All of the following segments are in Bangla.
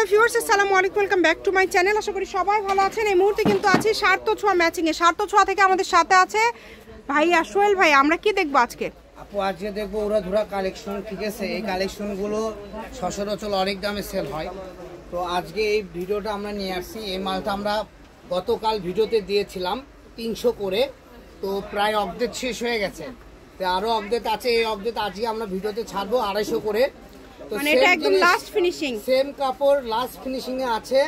ভিউয়ার্স আসসালামু আলাইকুম, welcome back to my channel. আশা করি সবাই ভালো আছেন। এই মুহূর্তে কিন্তু আছি স্বার্থ ছোঁয়া ম্যাচিং এ। স্বার্থ ছোঁয়া থেকে আমাদের সাথে আছে ভাইয়া সোহেল ভাই। আমরা কি দেখবো আজকে? আপু আজকে দেখবো উড়াধুরা কালেকশন। ঠিক আছে, এই কালেকশনগুলো সচরাচর অনেক দামে সেল হয়। তো আজকে এই ভিডিওটা আমরা নিয়ে আসছি। এই মালটা আমরা গতকাল ভিডিওতে দিয়েছিলাম 300 করে, তো প্রায় অর্ধেক শেষ হয়ে গেছে। তো আরো অর্ধেক আছে, এই অর্ধেক আজকে আমরা ভিডিওতে ছাড়বো 250 করে। মানে এটা একদম লাস্ট ফিনিশিং, সেম কাপড় লাস্ট ফিনিশিং এ আছে,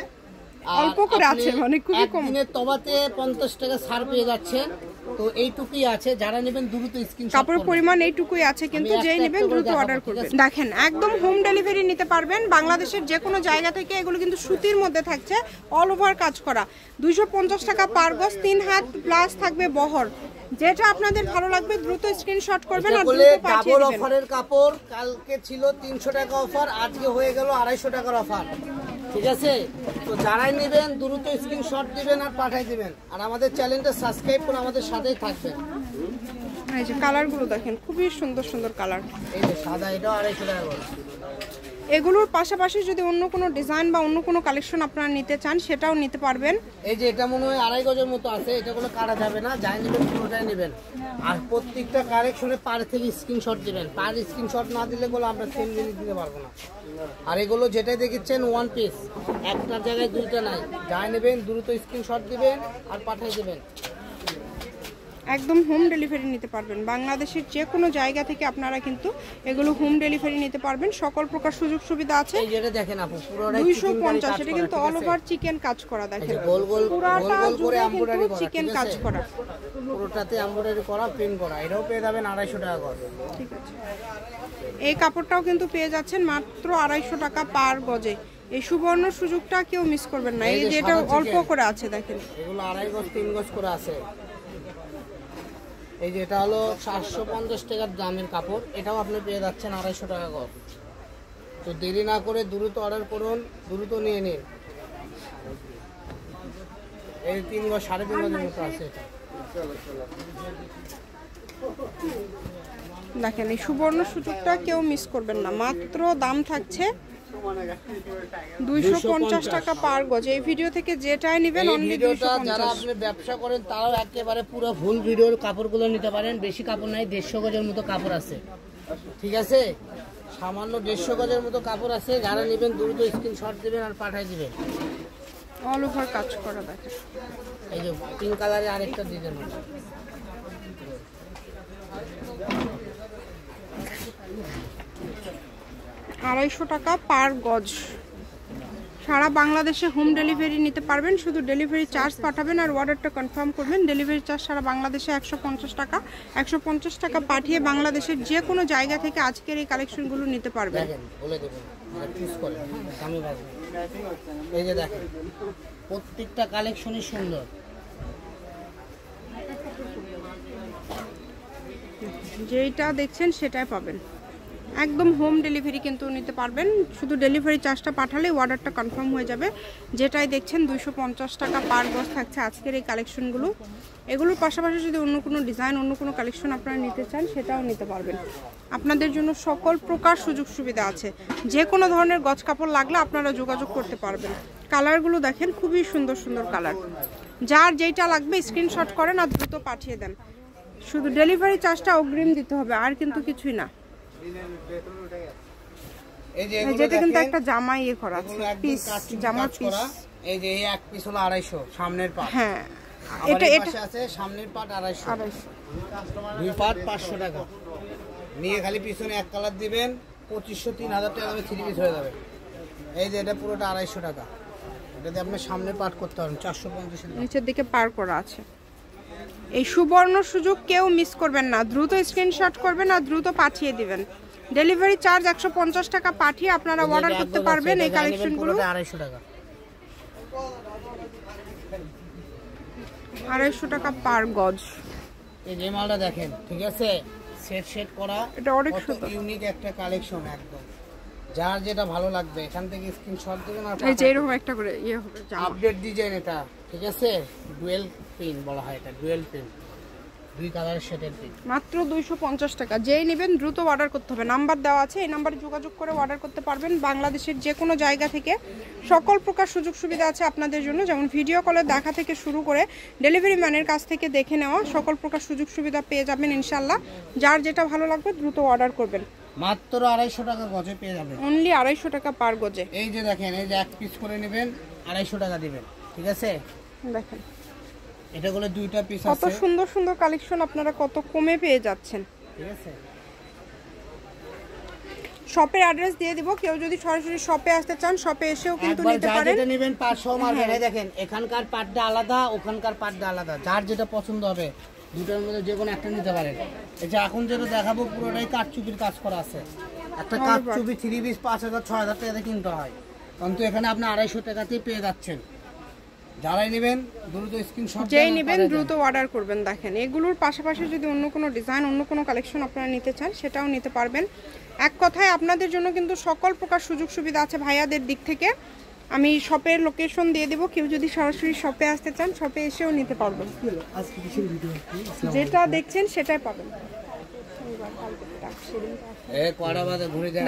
অল্প করে আছে, মানে খুবই কম। দিনের তবাতে 50 টাকা ছাড় পেয়ে যাচ্ছেন। তো এইটুকুই আছে, যারা নেবেন দ্রুত স্ক্রিনশট। কাপড়ের পরিমাণ এইটুকুই আছে, কিন্তু যেই নেবেন দ্রুত অর্ডার করবেন। দেখেন একদম হোম ডেলিভারি নিতে পারবেন বাংলাদেশের যে কোনো জায়গা থেকে। এগুলো কিন্তু সুতির মধ্যে থাকছে, অল ওভার কাজ করা। 250 টাকা পার গজ, 3 হাত প্লাস থাকবে বহর। যেটা আপনাদের ভালো লাগবে দ্রুত স্ক্রিনশট করবেন আর দ্রুত পাঠিয়ে দিবেন। অফারের কাপড় কালকে ছিল 300 টাকা অফার, আজকে হয়ে গেল 250 টাকার অফার। ঠিক আছে, তো যারাই নেবেন দ্রুত স্ক্রিনশট দিবেন আর পাঠিয়ে দিবেন। আর আমাদের চ্যানেলটা সাবস্ক্রাইব করে আমাদের সাথেই থাকবেন। এই যে কালারগুলো দেখেন, খুবই সুন্দর সুন্দর কালার। এই যে সাদা, এটা 250 টাকা করে। এগুলোর পাশাপাশি যদি অন্য কোনো ডিজাইন বা অন্য কোনো কালেকশন আপনারা নিতে চান সেটাও নিতে পারবেন। এই যে এটা মনে হয় 2.5 গজের মতো আছে, এটা কোনো কাটা যাবে না, যাই নেবেন পুরোটাই নেবেন। আর প্রত্যেকটা কালেকশনে পার থেকে স্ক্রিনশট দিবেন। পার স্ক্রিনশট না দিলে গুলো আমরা সেম জিনিস দিতে পারবো না। আর এগুলো যেটা দেখেছেন ওয়ান পিস, একটার জায়গায় দুইটা নাই। যাই নেবেন দ্রুত স্ক্রিনশট দিবেন আর পাঠিয়ে দিবেন। একদম হোম ডেলিভারি নিতে পারবেন বাংলাদেশের যে কোনো জায়গা থেকে। আপনারা কিন্তু এগুলো হোম ডেলিভারি নিতে পারবেন, সকল প্রকার সুযোগ সুবিধা আছে। এই যেটা দেখেন আপু, পুরোটাই 250, এটা কিন্তু অল ওভার চিকেন কাজ করা। দেখেন গোল গোল করে এমব্রয়ডারি করা, চিকেন কাজ করা, পুরোটাতে এমব্রয়ডারি করা, প্রিন্ট করা। এটাও পেয়ে যাবেন 250 টাকা করে। ঠিক আছে, এই কাপড়টাও কিন্তু পেয়ে যাচ্ছেন মাত্র 250 টাকা পার গজে। এই সুবর্ণ সুযোগটা কেউ মিস করবেন না। এই যে এটা অল্প করে আছে, দেখেন এগুলো 2.5 গজ 3 গজ করে আছে। এই যে এটা হলো 750 টাকার দামের কাপড়, এটাও আপনি পেয়ে যাচ্ছেন 250 টাকা গজ। তো দেরি না করে দ্রুত অর্ডার করুন, দ্রুত নিয়ে নিন। এই 3 গজ 3.5 গজের মতো আছে এটা। দেখেন এই সুবর্ণ সুযোগটা কেউ মিস করবেন না। মাত্র দাম থাকছে 250 টাকা পার গজ। এই ভিডিও থেকে যেটাই নেবেন অনলি 250। যারা আপনি ব্যবসা করেন তারাও একেবারে পুরো ফুল ভিডিওর কাপড়গুলো নিতে পারেন। বেশি কাপড় নাই, 150 গজের মতো কাপড় আছে। ঠিক আছে, সামান্য 150 গজের মতো কাপড় আছে। যারা নেবেন দ্রুত স্ক্রিনশট দিবেন আর পাঠিয়ে দিবেন। অল ওভার কাজ করা। দেখেন এই যে পিঙ্ক কালারে আরেকটা ডিজাইন আছে। 250 টাকা পার গজ। সারা বাংলাদেশে হোম ডেলিভারি নিতে পারবেন, শুধু ডেলিভারি চার্জ পাঠাবেন আর অর্ডারটা কনফার্ম করবেন। ডেলিভারি চার্জ সারা বাংলাদেশে 150 টাকা। 150 টাকা পাঠিয়ে বাংলাদেশের যে কোনো জায়গা থেকে আজকের এই কালেকশনগুলো নিতে পারবেন। বলে দেবেন, চুজ করেন, দামি বাজে। এই যে দেখেন প্রত্যেকটা কালেকশনই সুন্দর। যেইটা দেখছেন সেটাই পাবেন। একদম হোম ডেলিভারি কিন্তু নিতে পারবেন, শুধু ডেলিভারি চার্জটা পাঠালে অর্ডারটা কনফার্ম হয়ে যাবে। যেটাই দেখছেন 250 টাকা পার গজ থাকছে আজকের এই কালেকশনগুলো। এগুলোর পাশাপাশি যদি অন্য কোনো ডিজাইন, অন্য কোনো কালেকশন আপনারা নিতে চান সেটাও নিতে পারবেন। আপনাদের জন্য সকল প্রকার সুযোগ সুবিধা আছে। যে কোনো ধরনের গজ কাপড় লাগলে আপনারা যোগাযোগ করতে পারবেন। কালারগুলো দেখেন, খুবই সুন্দর সুন্দর কালার। যার যেইটা লাগবে স্ক্রিনশট করেন আর দ্রুত পাঠিয়ে দেন। শুধু ডেলিভারি চার্জটা অগ্রিম দিতে হবে, আর কিন্তু কিছুই না। যেটা কিন্তু একটা জামা ইয়ে করা আছে, পিস, জামার পিস। এই যে এই এক পিস হলো 250, সামনের পাট। হ্যাঁ, এটা আছে সামনের পাট 250, দুই পাট 500 টাকা নিয়ে খালি পিছনে এক কালার দিবেন, 2500 3000 টাকা দামে 3 পিস হয়ে যাবে। এই যে এটা পুরোটা 250 টাকা। এটাতে আপনি সামনের পাট করতে পারেন 450 টাকা। নিচের দিকে পার করা আছে। এই সুবর্ণ সুযোগ কেউ মিস করবেন না, দ্রুত স্ক্রিনশট করবেন আর দ্রুত পাঠিয়ে দিবেন। ডেলিভারি চার্জ 150 টাকা পাঠিয়ে আপনারা অর্ডার করতে পারবেন এই কালেকশনগুলো। 250 টাকা, 250 টাকা পার গজ। এই যে মালটা দেখেন, ঠিক আছে, সেট করা, এটা অনেক সুন্দর ইউনিক একটা কালেকশন একদম। যার যেটা ভালো লাগবে এখান থেকে স্ক্রিনশট দিবেন আর এই যে এরকম একটা করে ইয়ে হবে, আপডেট ডিজাইন এটা। ঠিক আছে, ডুয়েল পিন বলা হয় এটা, ডুয়েল পিন। দুই কালারের সেটের পিস মাত্র 250 টাকা। যেই নেবেন দ্রুত অর্ডার করতে হবে, নাম্বার দেওয়া আছে, এই নাম্বারে যোগাযোগ করে অর্ডার করতে পারবেন। বাংলাদেশের যে কোনো জায়গা থেকে সকল প্রকার সুযোগ সুবিধা আছে আপনাদের জন্য, যেমন ভিডিও কলে দেখা থেকে শুরু করে ডেলিভারি ম্যানের কাছ থেকে দেখে নেওয়া সকল প্রকার সুযোগ সুবিধা পেয়ে যাবেন ইনশাল্লাহ। যার যেটা ভালো লাগবে দ্রুত অর্ডার করবেন। মাত্র 250 টাকা গজে পেয়ে যাবেন, অনলি 250 টাকা পার গজে। এই যে দেখেন, এই যে এক পিস করে নেবেন 250 টাকা দিবেন, ঠিক আছে? দেখেন এটা গুলো দুইটা পিস কত আছে, সুন্দর সুন্দর কালেকশন আপনারা কত কমে পেয়ে যাচ্ছেন। ঠিক আছে? শপের অ্যাড্রেস দিয়ে দিব, কেউ যদি সরাসরি শপে আসতে চান শপে এসেও কিন্তু একবার নিতে যার পারেন। যেটা নেবেন পাট সহ মারবেন। এই দেখেন এখানকার পাটটা আলাদা, ওখানকার পাটটা আলাদা, যার যেটা পছন্দ হবে দুটোর মধ্যে যে কোনো একটা নিতে পারেন। এই যে এখন যেটা দেখাবো পুরোটাই কাঠচুপির কাজ করা আছে। একটা কাঠচুপি 3 পিস 5000 6000 টাকাতে কিনতে হয়, কিন্তু এখানে আপনি 250 টাকাতেই পেয়ে যাচ্ছেন। যারাই নেবেন দ্রুত স্ক্রিনশট যেই নেবেন দ্রুত অর্ডার করবেন। দেখেন এগুলোর পাশাপাশি যদি অন্য কোনো ডিজাইন অন্য কোনো কালেকশন আপনারা নিতে চান সেটাও নিতে পারবেন। এক কথায় আপনাদের জন্য কিন্তু সকল প্রকার সুযোগ সুবিধা আছে ভাইয়াদের দিক থেকে। আমি শপের লোকেশন দিয়ে দেবো, কেউ যদি সরাসরি শপে আসতে চান শপে এসেও নিতে পারবেন। যেটা দেখছেন সেটাই পাবেন।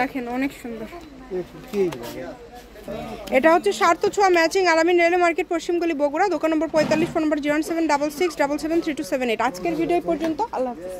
দেখেন অনেক সুন্দর। এটা হচ্ছে সার্থ ছোঁয়া ম্যাচিং আলামিন রেলওয়ে মার্কেট পশ্চিমগলি বগুড়া, দোকান নম্বর 45, ফোন নম্বর 07667732778। আজকের ভিডিও পর্যন্ত, আল্লাহ হাফেজ।